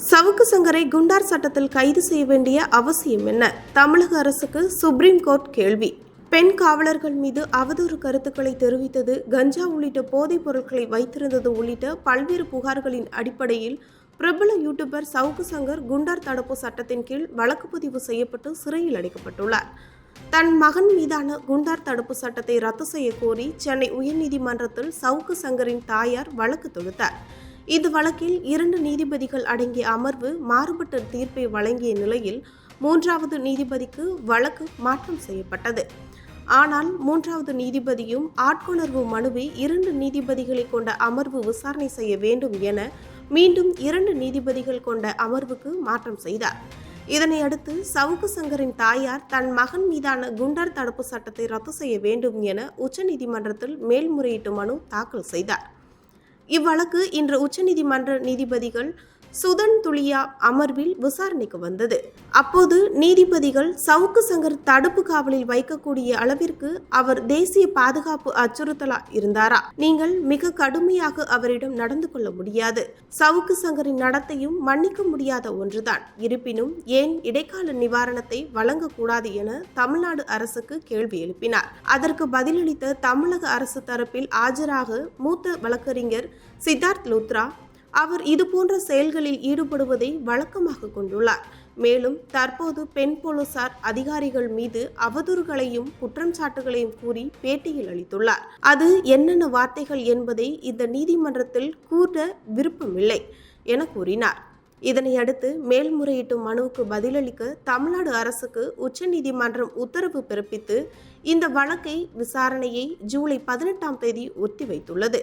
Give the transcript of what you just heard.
சவுக்கு சங்கரை குண்டார் சட்டத்தில் கைது செய்ய வேண்டிய அவசியம் என்ன? தமிழக அரசுக்கு சுப்ரீம் கோர்ட் கேள்வி. பெண் காவலர்கள் மீது அவதூறு கருத்துக்களை தெரிவித்தது, கஞ்சா உள்ளிட்ட போதைப் பொருட்களை வைத்திருந்தது உள்ளிட்ட பல்வேறு புகார்களின் அடிப்படையில் பிரபல யூடியூபர் சவுக்கு சங்கர் குண்டார் தடுப்பு சட்டத்தின் கீழ் வழக்கு பதிவு செய்யப்பட்டு சிறையில் அடைக்கப்பட்டுள்ளார். தன் மகன் மீதான குண்டார் தடுப்பு சட்டத்தை ரத்து செய்ய கோரி சென்னை உயர்நீதிமன்றத்தில் சவுக்கு சங்கரின் தாயார் வழக்கு தொடுத்தார். இந்த வழக்கில் 2 நீதிபதிகள் அடங்கிய அமர்வு மாறுபட்ட தீர்ப்பை வழங்கிய நிலையில் 3வது நீதிபதிக்கு வழக்கு மாற்றம் செய்யப்பட்டது. ஆனால் 3வது நீதிபதியும் ஆட்கொணர்வு மனுவை 2 நீதிபதிகளை கொண்ட அமர்வு விசாரணை செய்ய வேண்டும் என மீண்டும் 2 நீதிபதிகள் கொண்ட அமர்வுக்கு மாற்றம் செய்தார். இதனையடுத்து சவுக்கு சங்கரின் தாயார் தன் மகன் மீதான குண்டர் தடுப்பு சட்டத்தை ரத்து செய்ய வேண்டும் என உச்சநீதிமன்றத்தில் மேல்முறையீட்டு மனு தாக்கல் செய்தார். இவ்வழக்கு இன்று உச்சநீதிமன்ற நீதிபதிகள் சுதன் துளியா அமர்வில் விசாரணைக்கு வந்தது. அப்போது நீதிபதிகள் சவுக்கு சங்கர் தடுப்பு காவலில் வைக்கக்கூடிய அளவிற்கு அவர் தேசிய பாதுகாப்பு அச்சுறுத்தலா இருந்தாரா? நீங்கள் மிக கடுமையாக அவரிடம் நடந்து கொள்ள முடியாது. சவுக்கு சங்கரின் நடத்தையும் மன்னிக்க முடியாத ஒன்றுதான். இருப்பினும் ஏன் இடைக்கால நிவாரணத்தை வழங்கக்கூடாது என தமிழ்நாடு அரசுக்கு கேள்வி எழுப்பினார். அதற்கு பதிலளித்த தமிழக அரசு தரப்பில் ஆஜராக மூத்த வழக்கறிஞர் சித்தார்த் லுத்ரா, அவர் இதுபோன்ற செயல்களில் ஈடுபடுவதை வழக்கமாக கொண்டுள்ளார். மேலும் தற்போது பெண் போலீசார் அதிகாரிகள் மீது அவதூறுகளையும் குற்றம் சாட்டுகளையும் கூறி பேட்டியில் அளித்துள்ளார். அது என்னென்ன வார்த்தைகள் என்பதை இந்த நீதிமன்றத்தில் கூற விருப்பமில்லை என கூறினார். இதனையடுத்து மேல்முறையீட்டு மனுவுக்கு பதிலளிக்க தமிழ்நாடு அரசுக்கு உச்சநீதிமன்றம் உத்தரவு பிறப்பித்து இந்த வழக்கை விசாரணையை ஜூலை 18ஆம் தேதி ஒத்திவைத்துள்ளது.